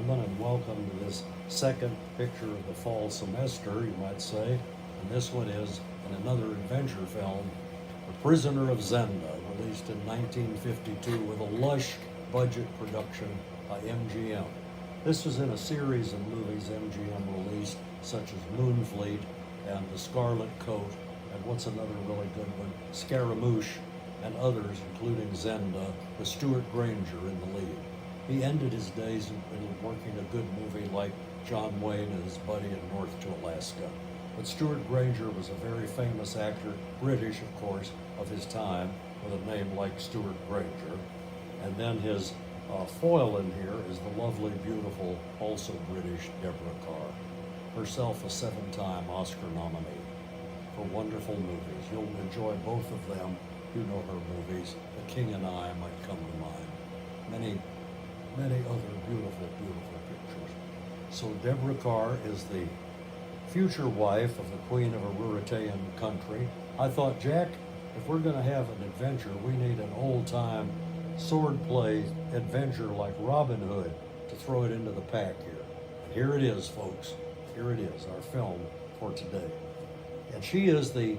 gentlemen, and welcome to this second picture of the fall semester, you might say. And this one is in another adventure film, The Prisoner of Zenda, released in 1952 with a lush budget production by MGM. This was in a series of movies MGM released, such as Moonfleet and The Scarlet Coat, and what's another really good one, Scaramouche, and others, including Zenda, with Stuart Granger in the lead. He ended his days in working a good movie like John Wayne and his buddy in North to Alaska. But Stuart Granger was a very famous actor, British, of course, of his time, with a name like Stuart Granger. And then his foil in here is the lovely, beautiful, also British Deborah Kerr, herself a 7-time Oscar nominee for wonderful movies. You'll enjoy both of them. You know her movies. The King and I might come to mind. Many other beautiful, beautiful pictures. So Deborah Kerr is the future wife of the Queen of a Ruritanian country. I thought, Jack, if we're going to have an adventure, we need an old-time swordplay adventure like Robin Hood to throw it into the pack here. And here it is, folks. Here it is, our film for today. And she is the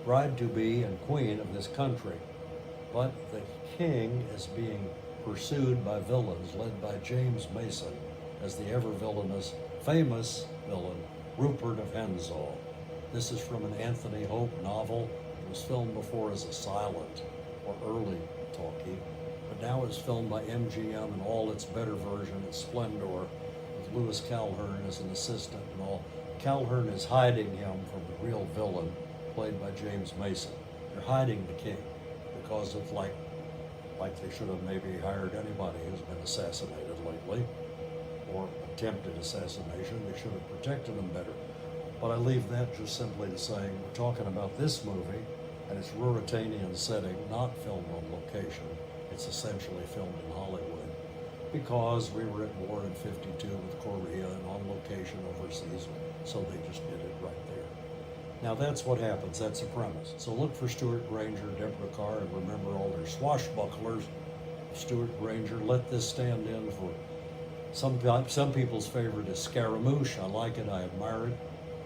bride-to-be and queen of this country. But the king is being pursued by villains led by James Mason as the ever-villainous, famous villain, Rupert of Hentzau. This is from an Anthony Hope novel. It was filmed before as a silent or early talkie, but now it's filmed by MGM in all its better version, its splendor, with Lewis Calhern as an assistant and all. Calhern is hiding him from the real villain, played by James Mason. They're hiding the king because of like they should have maybe hired anybody who's been assassinated lately, or attempted assassination. They should have protected them better. But I leave that just simply to saying we're talking about this movie, and it's Ruritanian setting, not filmed on location. It's essentially filmed in Hollywood, because we were at war in '52 with Korea and on location overseas, so they just did it right there. Now that's what happens, that's the premise. So look for Stuart Granger, Deborah Kerr, and remember all their swashbucklers. Stuart Granger, let this stand in for some people's favorite is Scaramouche. I like it, I admire it.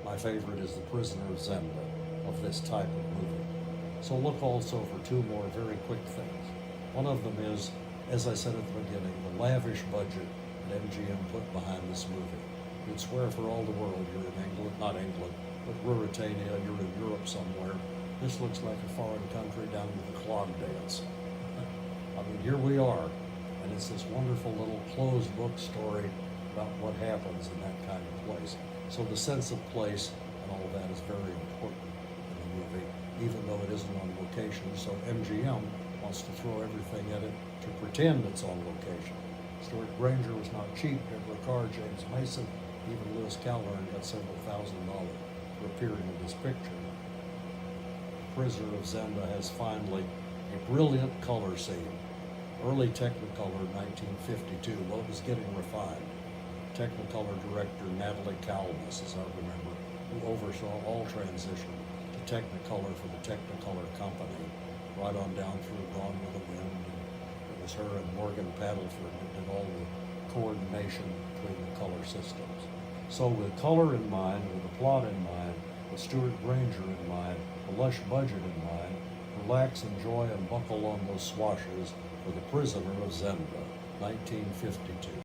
My favorite is The Prisoner of Zenda, of this type of movie. So look also for two more very quick things. One of them is, as I said at the beginning, the lavish budget that MGM put behind this movie. You'd swear for all the world you're in England, not England, but Ruritania, you're in Europe somewhere. This looks like a foreign country down to the clog dance. I mean, here we are, and it's this wonderful little closed book story about what happens in that kind of place. So the sense of place and all of that is very important in the movie, even though it isn't on location. So MGM wants to throw everything at it to pretend it's on location. Stuart Granger was not cheap. Deborah Kerr, James Mason, even Lewis Calhern got several $1,000s for appearing in this picture. Prisoner of Zenda has finally a brilliant color scene. Early Technicolor 1952, well, it was getting refined. Technicolor director Natalie Kalmus, as I remember, who oversaw all transition to Technicolor for the Technicolor Company, right on down through Gone with the Wind. It was her and Morgan Paddleford that did all the coordination between the color systems. So with color in mind, with the plot in mind, with Stuart Granger in mind, the lush budget in mind, relax, enjoy, and buckle on those swashes for The Prisoner of Zenda, 1952.